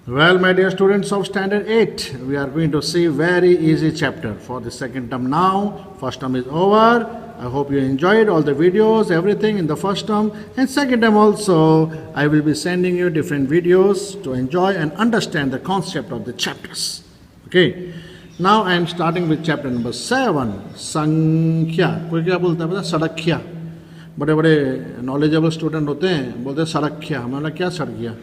Well, my dear students of Standard 8, we are going to see very easy chapter for the second term now. First term is over. I hope you enjoyed all the videos, everything in the first term. And second term also, I will be sending you different videos to enjoy and understand the concept of the chapters. Okay. Now I am starting with chapter number 7, संख्या. कोई क्या बोलता है पता? सड़किया. बड़े बड़े knowledgeable student होते हैं, बोलते हैं सड़किया. हमारा क्या सड़ गया?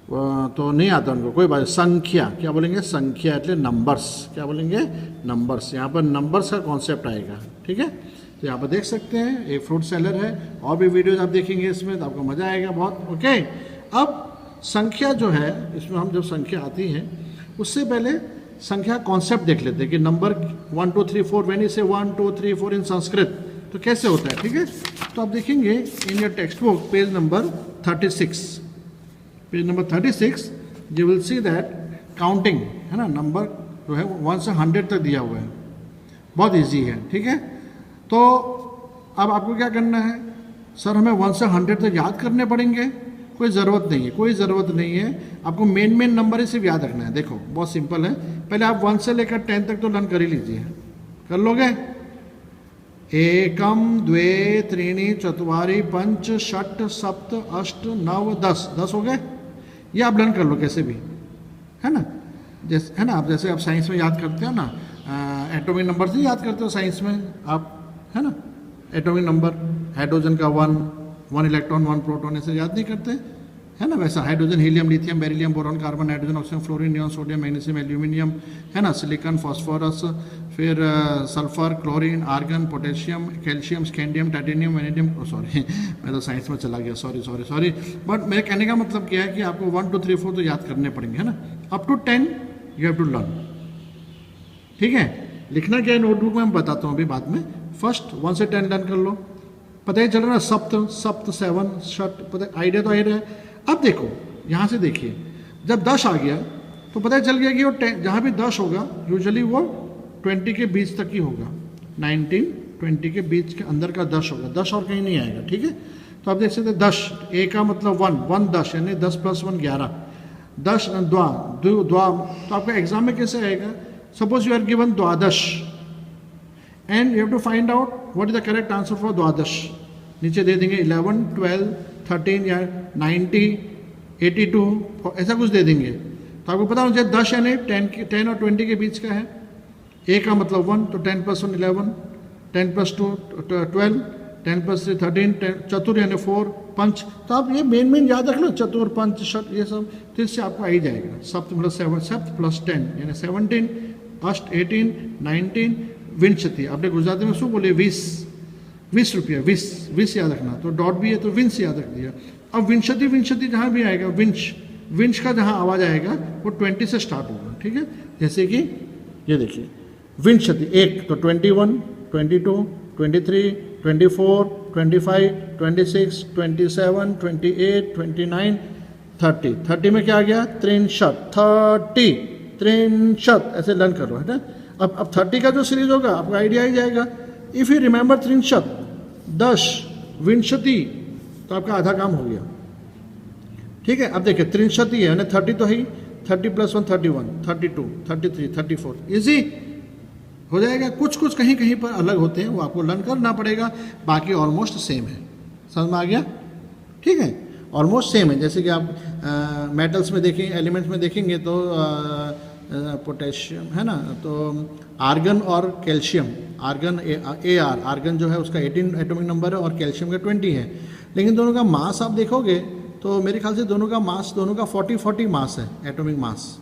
तो नहीं आता उनको. कोई बात. संख्या क्या बोलेंगे? संख्या એટલે नंबर्स. क्या बोलेंगे? नंबर्स. यहाँ पर नंबर्स का कॉन्सेप्ट आएगा. ठीक है. तो यहाँ पर देख सकते हैं एक फ्रूट सेलर है. और भी वीडियोज आप देखेंगे इसमें तो आपको मज़ा आएगा बहुत. ओके. अब संख्या जो है, इसमें हम जब संख्या आती है उससे पहले संख्या कॉन्सेप्ट देख लेते हैं कि नंबर 1 2 3 4 व्हेन यू से 1 2 3 4 इन संस्कृत तो कैसे होता है. ठीक है. तो आप देखेंगे in your text book page number 36. Page number 36 you will see that counting है ना. नंबर जो है 1 से 100 तक दिया हुआ है. बहुत इजी है. ठीक है. तो अब आपको क्या करना है? सर हमें 1 से 100 तक याद करने पड़ेंगे? कोई ज़रूरत नहीं है. कोई ज़रूरत नहीं है. आपको मेन नंबर ही सिर्फ याद रखना है. देखो बहुत सिंपल है. पहले आप 1 से लेकर 10 तक तो लर्न कर ही लीजिए. कर लोगे? 1 2 3 4 5 6 7 8 9 10. 10 हो गए. ये आप लर्न कर लो कैसे भी, है ना. जैसे है ना, आप जैसे आप साइंस में याद करते हो ना, एटॉमिक नंबर से याद करते हो साइंस में आप, है ना. एटॉमिक नंबर हाइड्रोजन का 1 इलेक्ट्रॉन 1 प्रोटॉन ऐसे याद नहीं करते, है ना. वैसा hydrogen helium lithium beryllium boron carbon nitrogen oxygen fluorine neon sodium magnesium aluminium, है ना. सिलिकॉन फॉस्फोरस, फिर sulphur chlorine argon potassium calcium scandium titanium vanadium. Sorry मैं तो साइंस में चला गया. सॉरी. बट मेरे कहने का मतलब क्या है कि आपको 1 2 3 4 तो याद करने पड़ेंगे, है ना. Up to 10 you have to learn. ठीक है. लिखना क्या है नोटबुक में हम बताता हूँ अभी बाद में. फर्स्ट 1 से 10 लर्न कर लो. पता ही चल रहा है. सप्त 7 षट. पता आइडिया तो आइडिया है. अब देखो यहाँ से देखिए, जब 10 आ गया तो पता चल गया कि वो जहाँ भी 10 होगा यूजुअली वो 20 के बीच तक ही होगा. 19 20 के बीच के अंदर का 10 होगा. 10 और कहीं नहीं आएगा. ठीक है. तो आप देख सकते हैं 10 ए का मतलब 1 10 यानी 10 + 1 11. 10 द्वा. तो आपका एग्जाम में कैसे आएगा? सपोज यू आर गिवन द्वादश and you have to find out what is the correct answer for द्वादश. नीचे दे देंगे 11 12 13 या 90 82 ऐसा कुछ दे देंगे. तो आपको पता होना चाहिए 10 यानी 10 और 20 के बीच का है. ए का मतलब 1 तो 10 + 1 11, 10 + 2 12, 10 + 3 13, चतुर यानी 4 पंच. तो आप ये मेन याद रख लो. चतुर पंच षट ये सब तो इससे आपको आ ही जाएगा. सप्त मतलब 7 सप्त + 10 यानी 17 अष्ट 18 19 विंशति. आपने गुजराती में शू बोले 20 रुपया. 20 याद रखना. तो डॉट भी है तो विंश याद रख दिया. अब विंशति जहाँ भी आएगा विंश का जहाँ आवाज़ आएगा वो 20 से स्टार्ट होगा. ठीक है. जैसे कि ये देखिए विंशति 1 तो 21 22 23 24 25 26 27 28 29 30. 30 में क्या आ गया? त्रिंशत. 30 त्रिंशत ऐसे लर्न करो, है ना. अब 30 का जो सीरीज होगा आपको आइडिया ही जाएगा. इफ़ यू रिमेंबर त्रिंशत 10 विंशति तो आपका आधा काम हो गया. ठीक है. अब देखिए त्रिंशति है यानी 30 तो है. 30 + 1 31 32 33 34 इजी हो जाएगा. कुछ कहीं पर अलग होते हैं वो आपको लर्न करना पड़ेगा. बाकी ऑलमोस्ट सेम है. समझ में आ गया? ठीक है. ऑलमोस्ट सेम है. जैसे कि आप मेटल्स में देखेंगे एलिमेंट्स में देखेंगे तो पोटेशियम है ना. तो आर्गन और कैल्शियम. आर्गन AR आर्गन जो है उसका 18 एटॉमिक नंबर है और कैल्शियम का 20 है. लेकिन दोनों का मास आप देखोगे तो मेरे ख्याल से दोनों का 40 मास है. एटॉमिक मास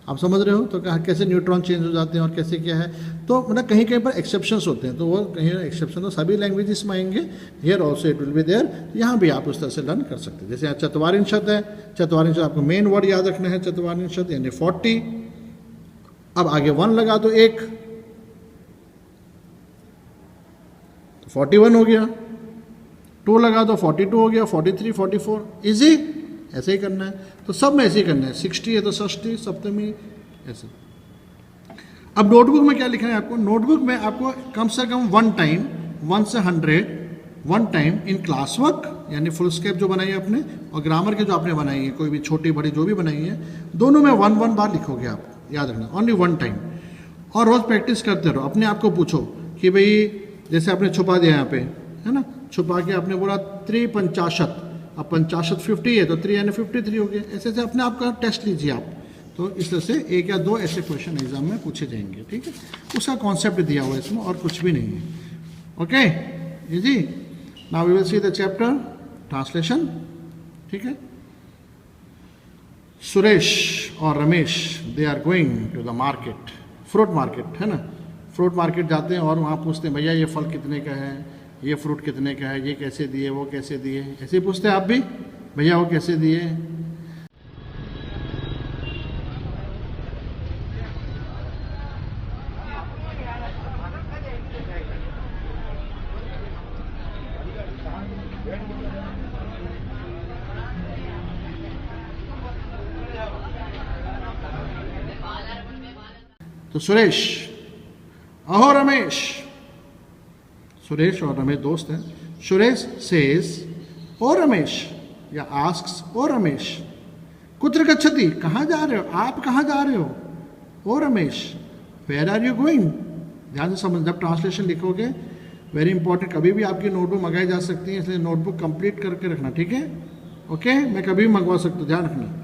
आप समझ रहे हो. तो कैसे न्यूट्रॉन चेंज हो जाते हैं और कैसे क्या है. तो मतलब कहीं पर एक्सेप्शंस होते हैं. तो वो कहीं एक्सेप्शन तो सभी लैंग्वेजेस में आएंगे. Here also it will be there. यहाँ भी आप उस तरह से लर्न कर सकते हैं. जैसे यहाँ चतुर्विंशत है. चतुर्विंशत आपको मेन वर्ड याद रखना है. चतुर्विंशत यानी 40. अब आगे 1 लगा दो 1 तो 41 हो गया. 2 लगा दो 42 हो गया. 43 44 इजी. ऐसे ही करना है. तो सब में ऐसे ही करना है. 60 है तो षष्ठी सप्तमी ऐसे. अब नोटबुक में क्या लिखना है आपको? नोटबुक में आपको कम से कम 1 टाइम 1 से 100 one time in class work, यानी फुल स्केप जो बनाई है आपने और ग्रामर की जो आपने बनाई है, कोई भी छोटी बड़ी जो भी बनाई है, दोनों में 1 बार लिखोगे आप, याद रखना, ओनली वन टाइम। और रोज प्रैक्टिस करते रहो, अपने आप को पूछो कि भाई जैसे आपने छुपा दिया यहाँ पे, है ना, छुपा के आपने बोला 350, अब 50 50 है तो 3 यानी 53 हो गए। ऐसे ऐसे अपने आप का टेस्ट लीजिए आप, तो इस तरह से 1 या 2 ऐसे क्वेश्चन एग्जाम में पूछे जाएंगे, ठीक है। उसका कॉन्सेप्ट दिया हुआ है इसमें और कुछ भी नहीं है। ओके जी, now we will see the chapter translation, ठीक है। सुरेश और Ramesh they are going to the market, fruit market, है ना, फ्रूट मार्केट जाते हैं और वहाँ पूछते हैं भैया ये फल कितने का है, ये फ्रूट कितने का है, ये कैसे दिए, वो कैसे दिए, ऐसे ही पूछते हैं आप भी, भैया वो कैसे दिए। तो सुरेश, अहो रमेश, सुरेश और रमेश दोस्त हैं। सुरेश सेज ओ रमेश, या आस्क्स ओ रमेश, कुत्र गच्छति, कहाँ जा रहे हो, आप कहाँ जा रहे हो, ओ Ramesh, where are you going. ध्यान से समझ, जब ट्रांसलेशन लिखोगे वेरी इंपॉर्टेंट, कभी भी आपकी नोटबुक मंगाई जा सकती है, इसलिए नोटबुक कंप्लीट करके रखना, ठीक है। ओके, मैं कभी भी मंगवा सकता हूँ, ध्यान रखना।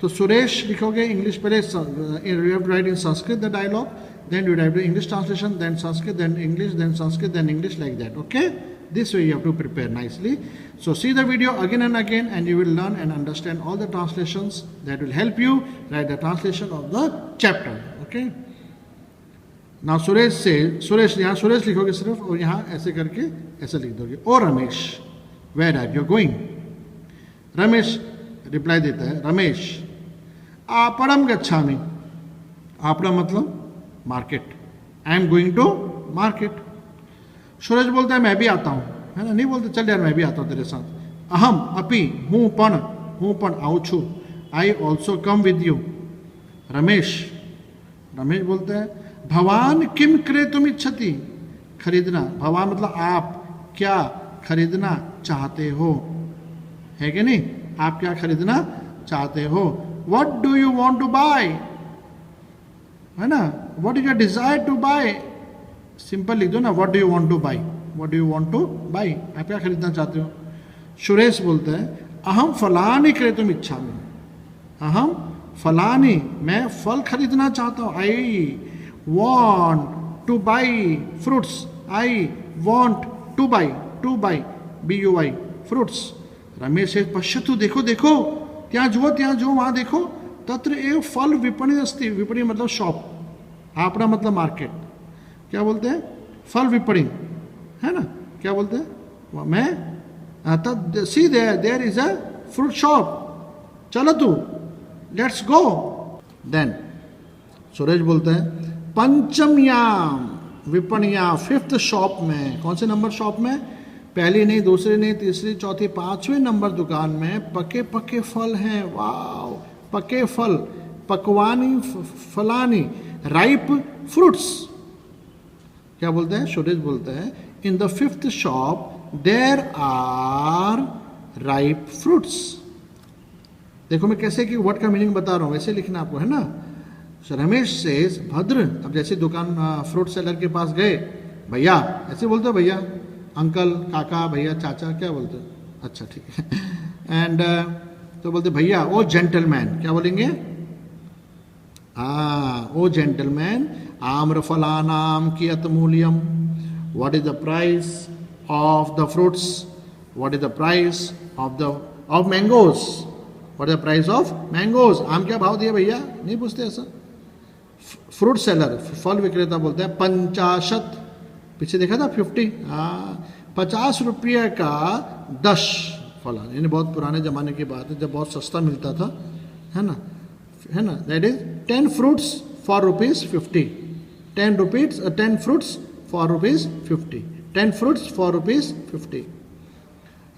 तो सुरेश लिखोगे इंग्लिश पहले, you have to write in Sanskrit the dialogue, then you write the English translation, then Sanskrit, then English, then Sanskrit, then English, like that. Okay, this way you have to prepare nicely. So see the video again and again and you will learn and understand all the translations that will help you write the translation of the chapter. Okay, now Suresh से, सुरेश, यहाँ सुरेश लिखोगे सिर्फ और यहाँ ऐसे करके ऐसे लिख दोगे, ओ Ramesh where are you going। Ramesh reply देता है, रमेश आपणम गच्छामि, आपणा मतलब market, I am going to market. Suraj बोलता है मैं भी आता हूँ, है ना, नहीं बोलते चल यार मैं भी आता हूँ तेरे साथ। अहम अपि, हूँ पण आऊ छू, I also come with you. Ramesh, Ramesh बोलता है भवान किम क्रेतुम इच्छति, खरीदना, भवान मतलब आप क्या खरीदना चाहते हो, है कि नहीं, आप क्या खरीदना चाहते हो। What do you want to buy, है ना, what is your desire to buy, simple लिख दो ना, what do you want to buy, what do you want to buy, आप क्या खरीदना चाहते हो। सुरेश बोलता है अहम फलानी क्रेतुम इच्छामि, अहम फलानी, मैं फल खरीदना चाहता हूँ, I want two by fruits, I want two by BUI fruits. Ramesh से पश्यतु, देखो देखो, ત્યાં જુઓ वहाँ देखो, तत्र एव फल विपणि अस्ति, विपणि मतलब शॉप, आपड़ा मतलब मार्केट, क्या बोलते हैं फल विपणि, है ना, क्या बोलते हैं, मैं see there is a fruit shop, चलो तू लेट्स गो। देन सुरेश बोलते हैं पंचमयाम विपणिया, 5th शॉप में, कौन से नंबर शॉप में, पहली नहीं, दूसरी नहीं, तीसरी, चौथी, 5वें नंबर दुकान में पके पके फल हैं, वाव, पके फल, पकवानी फलानी, राइप फ्रूट्स। क्या बोलते हैं, सुरेश बोलते हैं in the 5th shop there are ripe fruits. देखो मैं कैसे कि वर्ड का मीनिंग बता रहा हूं, वैसे लिखना आपको, है ना। रमेश सेज भद्र, अब जैसे दुकान फ्रूट सेलर के पास गए, भैया ऐसे बोलते हो, भैया अंकल, काका, भैया, चाचा, क्या बोलते हो, अच्छा ठीक है। एंड तो बोलते भैया ओ जेंटलमैन, क्या बोलेंगे, ओ जेंटलमैन, आम्रफलानाम कियत मूल्यम, what is the price of the fruits, what is the price of mangoes, what is the price of mangoes, आम क्या भाव दिए भैया, नहीं पूछते ऐसा। फ्रूट सेलर, फल विक्रेता बोलते हैं 50, पीछे देखा था 50, 50 रुपये का 10 फल, यानी बहुत पुराने जमाने की बात है जब बहुत सस्ता मिलता था, है ना, that is 10 fruits for ₹50, 10 fruits for ₹50, 10 fruits for ₹50।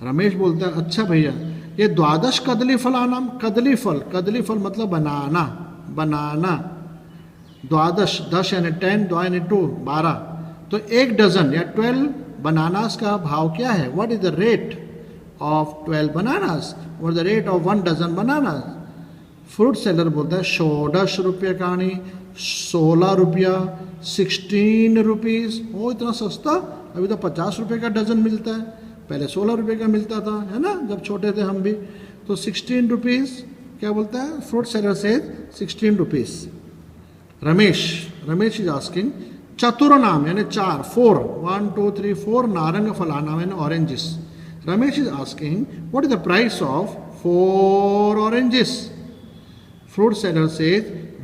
Ramesh बोलता है अच्छा भैया ये 12 कदली फलानाम, कदली फल मतलब बनाना, 12, 10 यानी 10, 2 यानी 2, 12, तो 1 डजन या 12 बनानास का भाव क्या है, what is the rate of 12 bananas, what is the rate of 1 dozen bananas. Fruit seller बोलता है 16 रुपये कहानी, 16 रुपया, 16 रुपीज़। ओ इतना सस्ता, अभी तो 50 रुपये का डजन मिलता है, पहले 16 रुपये का मिलता था, है ना, जब छोटे थे हम भी। तो 16 रुपीज़ क्या बोलता है, फ्रूट सेलर से 16 रुपीज़। रमेश इज आस्किंग चतुर नाम यानी 4, 4, 1 2 3 4 नारंग फलाना यानी oranges. Ramesh is asking what is the price of 4 oranges. Fruit seller से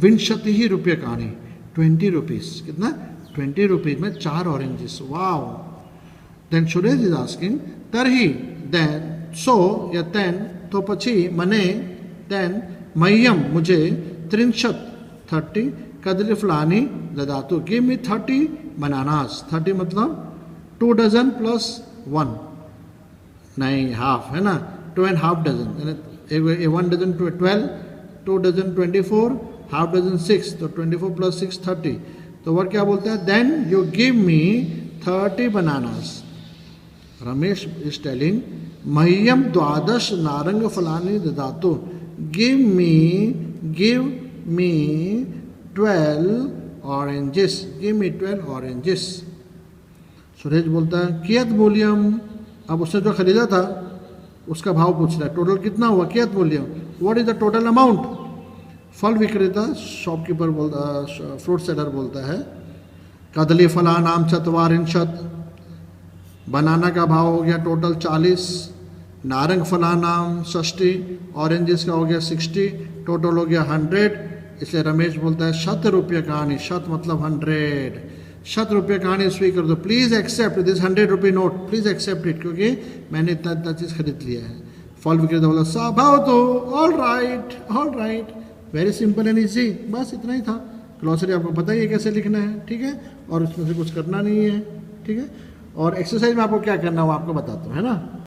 विंशति ही रुपये कहानी, 20 रुपीज़। कितना, 20 रुपीज़ में 4 oranges, wow. Then Suresh is asking तरही, देन सो या तेन तो पछी मने, देन मह्यम मुझे, 30 कदली फलानी ददातु, गिव मी 30 बनानास। 30 मतलब 2 डजन प्लस 1, नहीं हाफ, है ना, 2.5 dozen, 1 dozen 12, 2 dozen 24, half dozen 6, तो 24 प्लस 6 30। तो वर्ड क्या बोलता है, then you give me 30 bananas. Ramesh is telling मह्यम 12 नारंग फलानी ददातु, give me 12 oranges, give me 12 oranges. Suresh बोलता है कियत मूल्यम, अब उसने जो खरीदा था उसका भाव पूछ रहा है, टोटल कितना हुआ, कियत मूल्यम, what is the total amount. फल विक्रेता शॉपकीपर बोलता, फ्रूट सेलर बोलता है कदली फलानाम 44, बनाना का भाव हो गया टोटल 40, नारंग फलानाम 60, ऑरेंजेस का हो गया 60, टोटल हो गया 100। इसलिए रमेश बोलता है 100 रुपये कहानी, 100 मतलब 100, 100 रुपये कहानी स्वीकार दो, प्लीज एक्सेप्ट दिस 100 रुपये नोट, प्लीज एक्सेप्ट इट, क्योंकि मैंने इतना इतना चीज़ खरीद लिया है। फल विक्रेता बोला साभाव तो, all right, very simple and easy, बस इतना ही था। ग्लॉसरी आपको पता ही है कैसे लिखना है, ठीक है, और उसमें से कुछ करना नहीं है, ठीक है। और एक्सरसाइज में आपको क्या करना है वो आपको बताता हूँ, है ना।